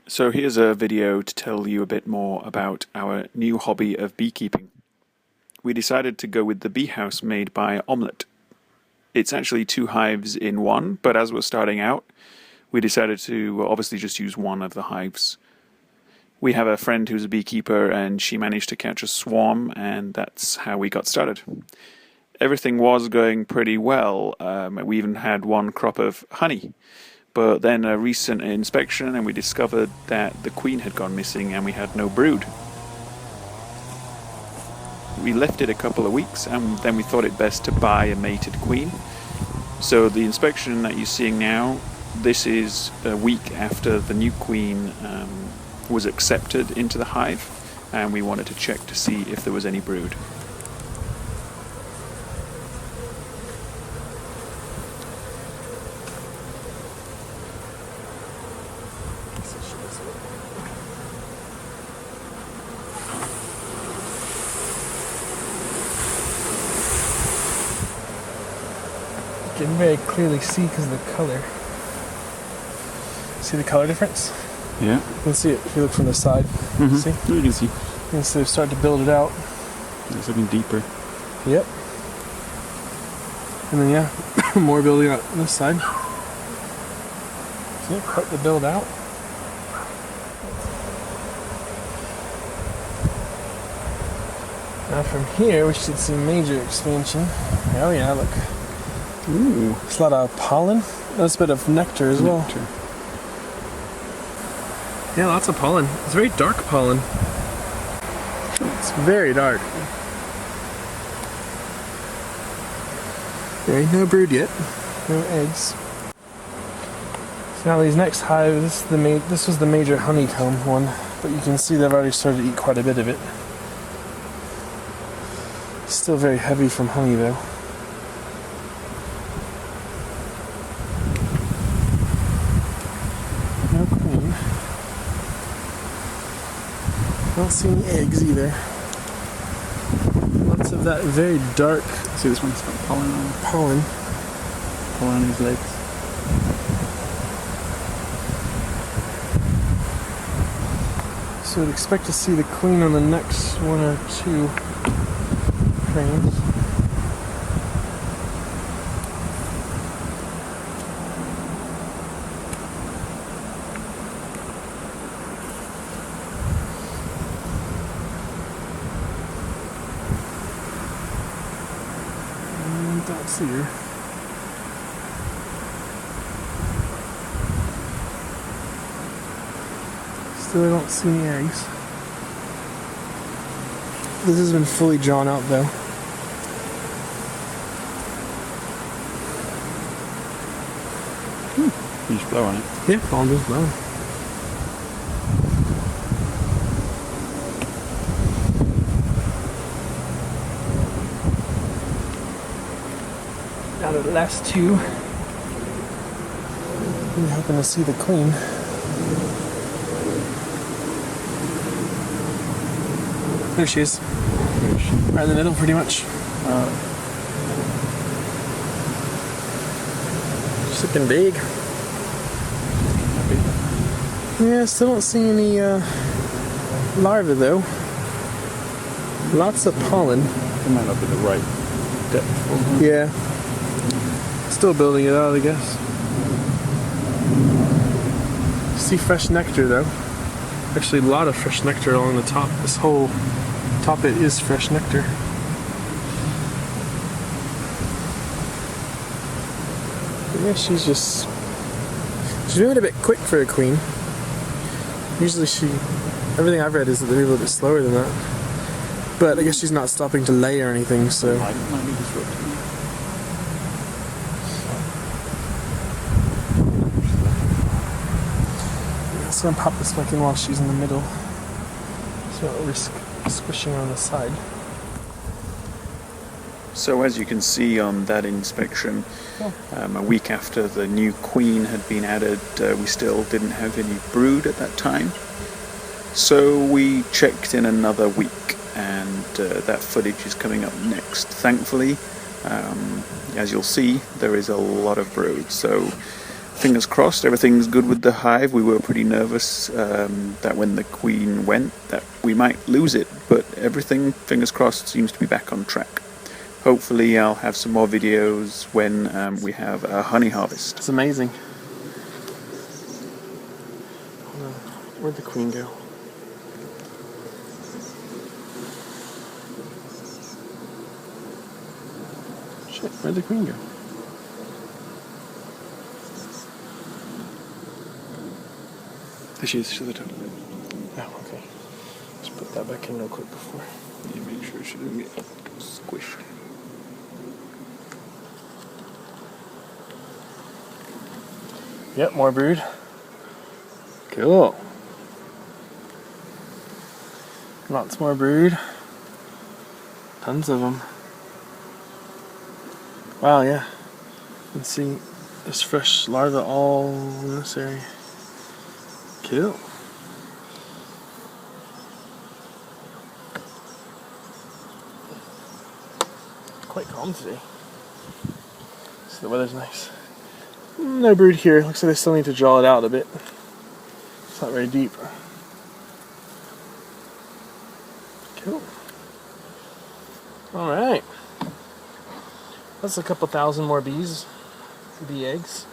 So here's a video to tell you a bit more about our new hobby of beekeeping. We decided to go with the bee house made by Omlet. It's actually 2 hives in one, but as we're starting out, we decided to obviously just use one of the hives. We have a friend who's a beekeeper and she managed to catch a swarm, and that's how we got started. Everything was going pretty well. We even had one crop of honey. But then a recent inspection and we discovered that the queen had gone missing and we had no brood. We left it a couple of weeks and then we thought it best to buy a mated queen. So the inspection that you're seeing now, this is a week after the new queen was accepted into the hive, and we wanted to check to see if there was any brood. You can very clearly see because of the color. See the color difference? Yeah. You can see it if you look from the side. Mm-hmm. See? You can see. You can see they've started to build it out. It's looking deeper. Yep. And then yeah, more building out on this side. See, quite the build out. Now from here we should see major expansion. Oh yeah, look. Ooh. There's a lot of pollen. There's a bit of nectar as well. Yeah, lots of pollen. It's very dark pollen. It's very dark. There ain't no brood yet. No eggs. So now these next hives, this was the major honeycomb one, but you can see they've already started to eat quite a bit of it. Still very heavy from honey though. No queen. Don't see any eggs either. Lots of that very dark. See, this one's got pollen on it. Pollen on his legs. So we'd expect to see the queen on the next 1 or 2 frames. Don't see her. Still I don't see any eggs. This has been fully drawn out though. You just blow on it. Yeah, I'll just blow. Now the last 2. We happen to see the queen. There she is. Right in the middle, pretty much. She's looking big. Yeah, still don't see any larvae though. Lots of pollen. It might not be the right depth for them. Yeah. Still building it out, I guess. See fresh nectar though. Actually, a lot of fresh nectar along the top. This whole top it is fresh nectar. But yeah, she's moving a bit quick for a queen. Usually everything I've read is that they're a little bit slower than that. But I guess she's not stopping to lay or anything, so. Might be disrupted. I'm gonna pop this back in while she's in the middle, so I'll risk squishing her on the side. So as you can see on that inspection, a week after the new queen had been added, we still didn't have any brood at that time. So we checked in another week, and that footage is coming up next. Thankfully, as you'll see, there is a lot of brood. So fingers crossed, everything's good with the hive. We were pretty nervous that when the queen went that we might lose it, but everything, fingers crossed, seems to be back on track. Hopefully I'll have some more videos when we have a honey harvest. It's amazing. Where'd the queen go? Shit, where'd the queen go? There she is, she's at the top. Oh, okay. Just put that back in real quick before. Yeah, make sure she doesn't get squished. Yep, more brood. Cool. Lots more brood. Tons of them. Wow, yeah. You can see there's fresh larvae all in this area. Cool. Quite calm today. So the weather's nice. No brood here. Looks like I still need to draw it out a bit. It's not very deep. Cool. Alright. That's a couple thousand more bee eggs.